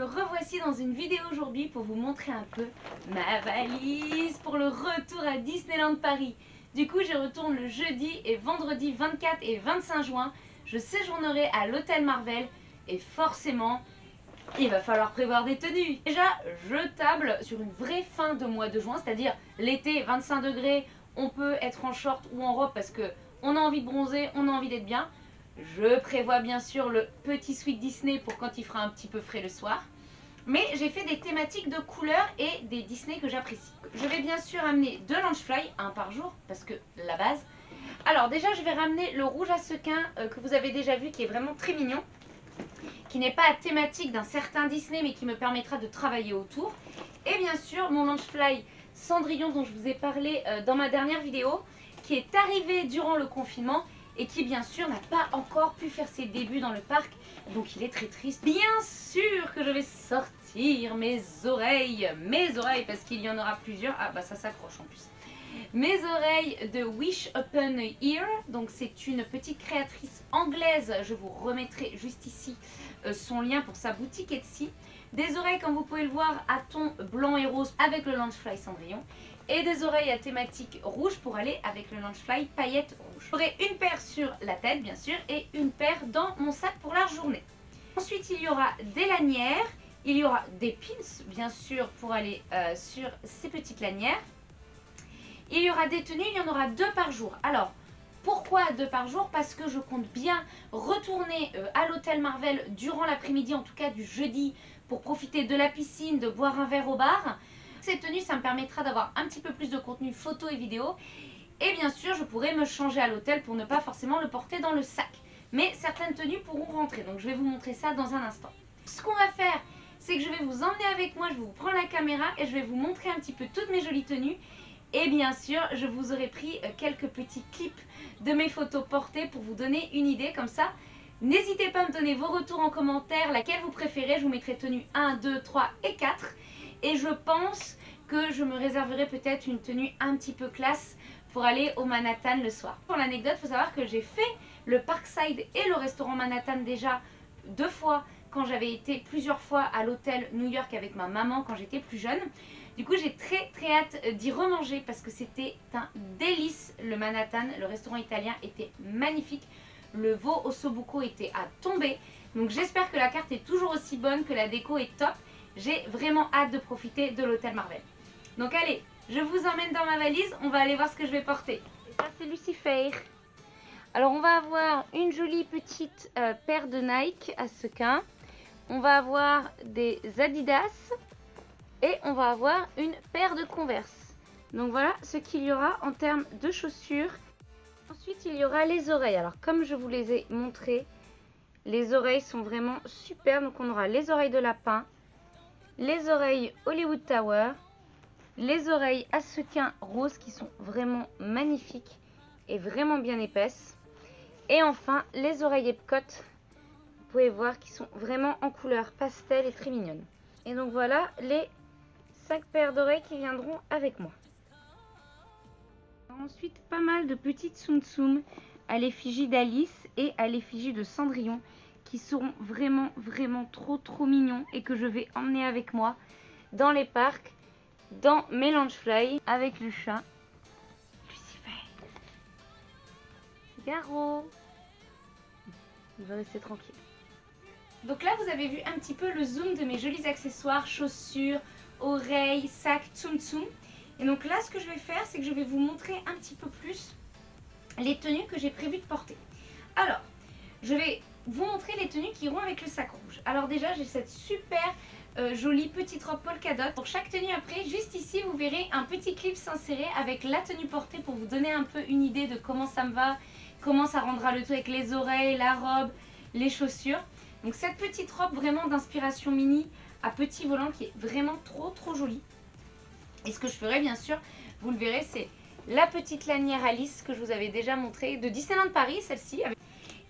revoici dans une vidéo aujourd'hui pour vous montrer un peu ma valise pour le retour à Disneyland Paris. Du coup, je retourne le jeudi et vendredi 24 et 25 juin. Je séjournerai à l'hôtel Marvel et forcément, il va falloir prévoir des tenues. Déjà, je table sur une vraie fin de mois de juin, c'est-à-dire l'été, 25 degrés, on peut être en short ou en robe parce que on a envie de bronzer, on a envie d'être bien. Je prévois bien sûr le petit sweat Disney pour quand il fera un petit peu frais le soir. Mais j'ai fait des thématiques de couleurs et des Disney que j'apprécie. Je vais bien sûr amener 2 Launchfly, un par jour, parce que la base. Alors déjà, je vais ramener le rouge à sequins que vous avez déjà vu, qui est vraiment très mignon. Qui n'est pas thématique d'un certain Disney, mais qui me permettra de travailler autour. Et bien sûr, mon Launchfly Cendrillon dont je vous ai parlé dans ma dernière vidéo, qui est arrivé durant le confinement et qui bien sûr n'a pas encore pu faire ses débuts dans le parc, donc il est très triste. Bien sûr que je vais sortir mes oreilles parce qu'il y en aura plusieurs. Ah bah ça s'accroche en plus. Mes oreilles de Wish Upon a Ear, donc c'est une petite créatrice anglaise, je vous remettrai juste ici son lien pour sa boutique Etsy. Des oreilles, comme vous pouvez le voir, à ton blanc et rose avec le Launchfly Cendrillon. Et des oreilles à thématique rouge pour aller avec le Launchfly paillettes rouge. J'aurai une paire sur la tête bien sûr et une paire dans mon sac pour la journée. Ensuite il y aura des lanières, il y aura des pins bien sûr pour aller sur ces petites lanières. Il y aura des tenues, il y en aura 2 par jour. Alors pourquoi 2 par jour? Parce que je compte bien retourner à l'hôtel Marvel durant l'après-midi, en tout cas du jeudi, pour profiter de la piscine, de boire un verre au bar. Ces tenues, ça me permettra d'avoir un petit peu plus de contenu photo et vidéo. Et bien sûr, je pourrai me changer à l'hôtel pour ne pas forcément le porter dans le sac. Mais certaines tenues pourront rentrer, donc je vais vous montrer ça dans un instant. Ce qu'on va faire, c'est que je vais vous emmener avec moi, je vous prends la caméra et je vais vous montrer un petit peu toutes mes jolies tenues. Et bien sûr, je vous aurai pris quelques petits clips de mes photos portées pour vous donner une idée comme ça. N'hésitez pas à me donner vos retours en commentaire, laquelle vous préférez. Je vous mettrai tenue 1, 2, 3 et 4. Et je pense que je me réserverai peut-être une tenue un petit peu classe pour aller au Manhattan le soir. Pour l'anecdote, il faut savoir que j'ai fait le Parkside et le restaurant Manhattan déjà 2 fois quand j'avais été plusieurs fois à l'hôtel New York avec ma maman quand j'étais plus jeune. Du coup, j'ai très hâte d'y remanger parce que c'était un délice. Le Manhattan, le restaurant italien était magnifique. Le veau ossobuco était à tomber. Donc j'espère que la carte est toujours aussi bonne, que la déco est top. J'ai vraiment hâte de profiter de l'hôtel Marvel. Donc allez, je vous emmène dans ma valise, on va aller voir ce que je vais porter. Et ça c'est Lucifer. Alors on va avoir une jolie petite paire de Nike à sequins. On va avoir des Adidas et on va avoir une paire de Converse. Donc voilà ce qu'il y aura en termes de chaussures. Ensuite il y aura les oreilles. Alors comme je vous les ai montrées, les oreilles sont vraiment super. Donc on aura les oreilles de lapin, les oreilles Hollywood Tower, les oreilles à sequins roses qui sont vraiment magnifiques et vraiment bien épaisses. Et enfin les oreilles Epcot, vous pouvez voir qui sont vraiment en couleur pastel et très mignonnes. Et donc voilà les 5 paires d'oreilles qui viendront avec moi. Ensuite pas mal de petites Tsum Tsum à l'effigie d'Alice et à l'effigie de Cendrillon qui seront vraiment trop mignons et que je vais emmener avec moi dans les parcs, dans mes Launchfly avec le chat Lucifer. Garo, il va rester tranquille. Donc là vous avez vu un petit peu le zoom de mes jolis accessoires, chaussures, oreilles, sacs, Tsum Tsum. Et donc là ce que je vais faire, c'est que je vais vous montrer un petit peu plus les tenues que j'ai prévu de porter. Alors, je vais vous montrer les tenues qui iront avec le sac rouge. Alors déjà, j'ai cette super jolie petite robe polka dot. Pour chaque tenue après, juste ici, vous verrez un petit clip s'insérer avec la tenue portée pour vous donner un peu une idée de comment ça me va, comment ça rendra le tout avec les oreilles, la robe, les chaussures. Donc cette petite robe vraiment d'inspiration mini à petit volant qui est vraiment trop jolie. Et ce que je ferai bien sûr, vous le verrez, c'est la petite lanière Alice que je vous avais déjà montrée de Disneyland Paris, celle-ci.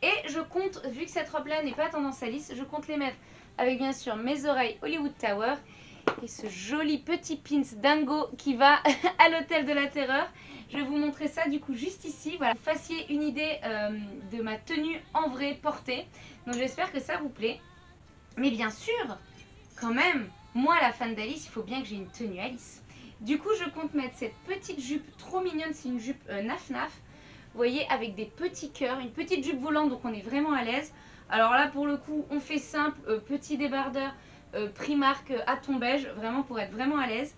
Et je compte, vu que cette robe-là n'est pas tendance Alice, je compte les mettre avec bien sûr mes oreilles Hollywood Tower et ce joli petit pins dingo qui va à l'hôtel de la terreur. Je vais vous montrer ça du coup juste ici, voilà, que vous fassiez une idée de ma tenue en vrai portée. Donc j'espère que ça vous plaît. Mais bien sûr, quand même, moi la fan d'Alice, il faut bien que j'ai une tenue Alice. Du coup, je compte mettre cette petite jupe trop mignonne, c'est une jupe naf naf. Vous voyez, avec des petits cœurs, une petite jupe volante, donc on est vraiment à l'aise. Alors là, pour le coup, on fait simple, petit débardeur, Primark à ton beige, vraiment pour être vraiment à l'aise.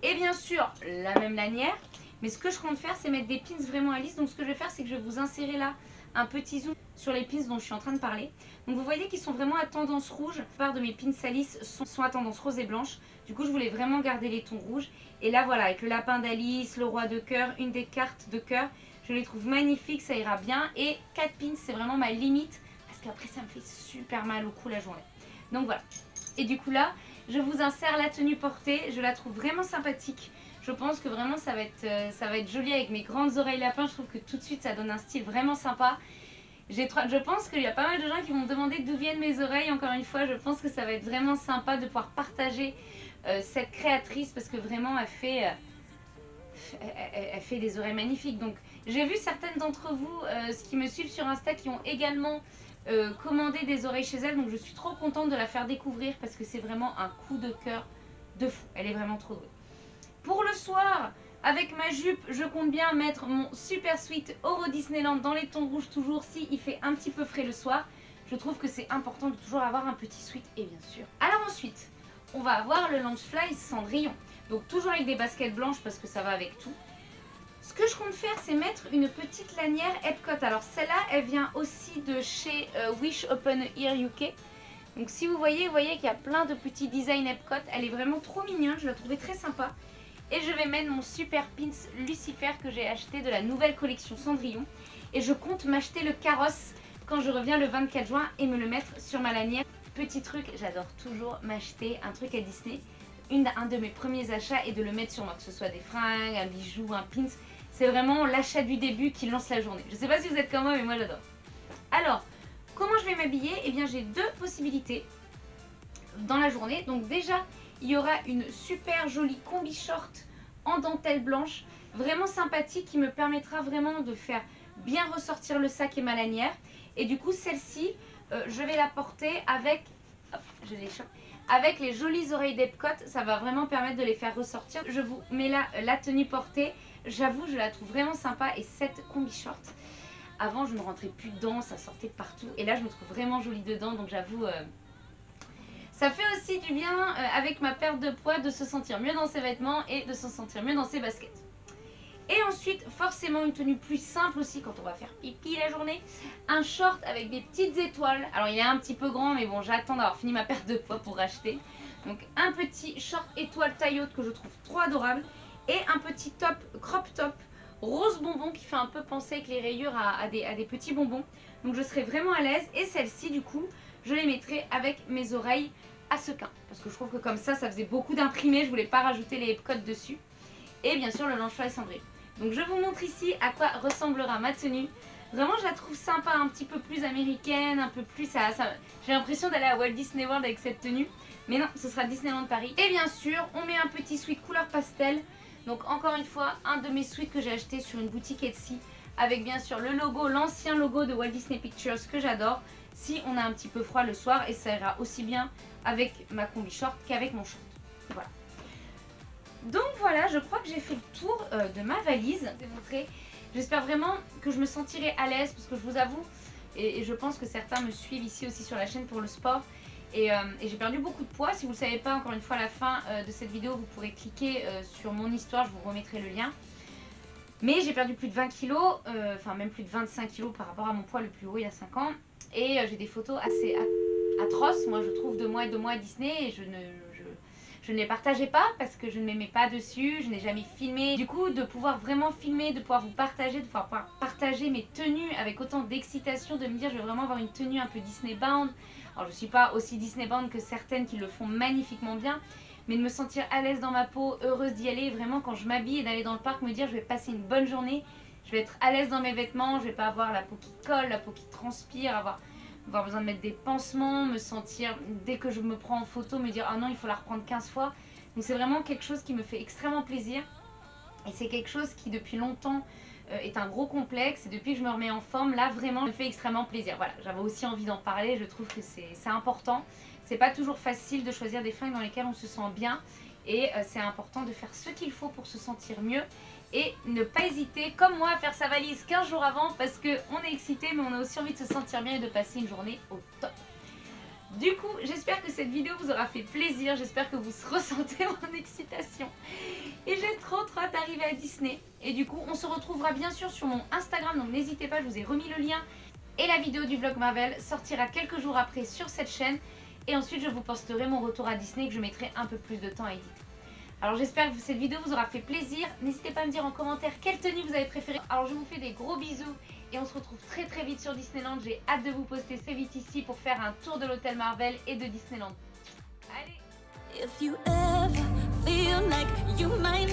Et bien sûr, la même lanière. Mais ce que je compte faire, c'est mettre des pins vraiment à lisse. Donc ce que je vais faire, c'est que je vais vous insérer là un petit zoom sur les pins dont je suis en train de parler. Donc vous voyez qu'ils sont vraiment à tendance rouge. La plupart de mes pins à lisse sont à tendance rose et blanche. Du coup, je voulais vraiment garder les tons rouges. Et là, voilà, avec le lapin d'Alice, le roi de cœur, une des cartes de cœur, je les trouve magnifiques, ça ira bien. Et 4 pins, c'est vraiment ma limite. Parce qu'après, ça me fait super mal au cou la journée. Donc voilà. Et du coup là, je vous insère la tenue portée. Je la trouve vraiment sympathique. Je pense que vraiment ça va être joli avec mes grandes oreilles lapin. Je trouve que tout de suite ça donne un style vraiment sympa. Je pense qu'il y a pas mal de gens qui vont me demander d'où viennent mes oreilles. Encore une fois, je pense que ça va être vraiment sympa de pouvoir partager cette créatrice parce que vraiment elle fait des oreilles magnifiques. Donc j'ai vu certaines d'entre vous qui me suivent sur Insta qui ont également commandé des oreilles chez elle. Donc je suis trop contente de la faire découvrir parce que c'est vraiment un coup de cœur de fou. Elle est vraiment trop douée. Pour le soir, avec ma jupe, je compte bien mettre mon super sweat Euro Disneyland dans les tons rouges toujours si il fait un petit peu frais le soir. Je trouve que c'est important de toujours avoir un petit sweat et bien sûr. Alors ensuite, on va avoir le Loungefly Cendrillon. Donc toujours avec des baskets blanches parce que ça va avec tout. Ce que je compte faire, c'est mettre une petite lanière Epcot. Alors celle-là, elle vient aussi de chez Wish Open Ear UK. Donc si vous voyez qu'il y a plein de petits designs Epcot. Elle est vraiment trop mignonne, je la trouvais très sympa. Et je vais mettre mon super pins Lucifer que j'ai acheté de la nouvelle collection Cendrillon. Et je compte m'acheter le carrosse quand je reviens le 24 juin et me le mettre sur ma lanière. Petit truc, j'adore toujours m'acheter un truc à Disney. Un de mes premiers achats est de le mettre sur moi, que ce soit des fringues, un bijou, un pins. C'est vraiment l'achat du début qui lance la journée. Je ne sais pas si vous êtes comme moi, mais moi j'adore. Alors, comment je vais m'habiller? Eh bien, j'ai deux possibilités dans la journée. Donc déjà, il y aura une super jolie combi short en dentelle blanche, vraiment sympathique, qui me permettra vraiment de faire bien ressortir le sac et ma lanière. Et du coup, celle-ci, je vais la porter avec, hop, je l'échappe, avec les jolies oreilles d'Epcot. Ça va vraiment permettre de les faire ressortir. Je vous mets là la tenue portée. J'avoue, je la trouve vraiment sympa. Et cette combi short, avant, je ne rentrais plus dedans, ça sortait de partout. Et là, je me trouve vraiment jolie dedans, donc j'avoue... Ça fait aussi du bien avec ma perte de poids de se sentir mieux dans ses vêtements et de se sentir mieux dans ses baskets. Et ensuite, forcément une tenue plus simple aussi quand on va faire pipi la journée. Un short avec des petites étoiles. Alors il est un petit peu grand mais bon, j'attends d'avoir fini ma perte de poids pour acheter. Donc un petit short étoile taille haute que je trouve trop adorable. Et un petit top, crop top, rose bonbon qui fait un peu penser avec les rayures à des petits bonbons. Donc je serai vraiment à l'aise. Et celle-ci du coup, je les mettrai avec mes oreilles à sequin. Parce que je trouve que comme ça faisait beaucoup d'imprimés. Je voulais pas rajouter les Epcot dessus. Et bien sûr le Loungefly Cendrillon. Donc je vous montre ici à quoi ressemblera ma tenue. Vraiment je la trouve sympa, un petit peu plus américaine, un peu plus... J'ai l'impression d'aller à Walt Disney World avec cette tenue. Mais non, ce sera Disneyland Paris. Et bien sûr, on met un petit sweat couleur pastel. Donc encore une fois, un de mes sweats que j'ai acheté sur une boutique Etsy. Avec bien sûr le logo, l'ancien logo de Walt Disney Pictures que j'adore. Si on a un petit peu froid le soir, et ça ira aussi bien avec ma combi short qu'avec mon short. Voilà. Donc voilà, je crois que j'ai fait le tour de ma valise. Je vais vous montrer. J'espère vraiment que je me sentirai à l'aise parce que je vous avoue, et je pense que certains me suivent ici aussi sur la chaîne pour le sport. Et j'ai perdu beaucoup de poids. Si vous ne le savez pas, encore une fois, à la fin de cette vidéo, vous pourrez cliquer sur mon histoire, je vous remettrai le lien. Mais j'ai perdu plus de 20 kilos, enfin même plus de 25 kilos par rapport à mon poids le plus haut il y a 5 ans. Et j'ai des photos assez atroces, moi je trouve, de moi à Disney. Et je ne les partageais pas parce que je ne m'aimais pas dessus, je n'ai jamais filmé. Du coup, de pouvoir vraiment filmer, de pouvoir vous partager, de pouvoir partager mes tenues avec autant d'excitation, de me dire je vais vraiment avoir une tenue un peu Disney bound. Alors je ne suis pas aussi Disney bound que certaines qui le font magnifiquement bien, mais de me sentir à l'aise dans ma peau, heureuse d'y aller, vraiment quand je m'habille et d'aller dans le parc, me dire je vais passer une bonne journée, je vais être à l'aise dans mes vêtements, je vais pas avoir la peau qui colle, la peau qui transpire, avoir besoin de mettre des pansements, me sentir, dès que je me prends en photo, me dire ah non il faut la reprendre 15 fois. Donc c'est vraiment quelque chose qui me fait extrêmement plaisir et c'est quelque chose qui depuis longtemps est un gros complexe et depuis que je me remets en forme, là vraiment, ça me fait extrêmement plaisir. Voilà, j'avais aussi envie d'en parler, je trouve que c'est important. C'est pas toujours facile de choisir des fringues dans lesquelles on se sent bien et c'est important de faire ce qu'il faut pour se sentir mieux et ne pas hésiter, comme moi, à faire sa valise 15 jours avant parce qu'on est excité mais on a aussi envie de se sentir bien et de passer une journée au top. Du coup, j'espère que cette vidéo vous aura fait plaisir, j'espère que vous ressentez mon excitation. Et j'ai trop hâte d'arriver à Disney. Et du coup, on se retrouvera bien sûr sur mon Instagram, donc n'hésitez pas, je vous ai remis le lien. Et la vidéo du vlog Marvel sortira quelques jours après sur cette chaîne. Et ensuite, je vous posterai mon retour à Disney que je mettrai un peu plus de temps à éditer. Alors j'espère que cette vidéo vous aura fait plaisir. N'hésitez pas à me dire en commentaire quelle tenue vous avez préférée. Alors je vous fais des gros bisous et on se retrouve très vite sur Disneyland. J'ai hâte de vous poster ce vite ici pour faire un tour de l'hôtel Marvel et de Disneyland. Allez! If you ever feel like you might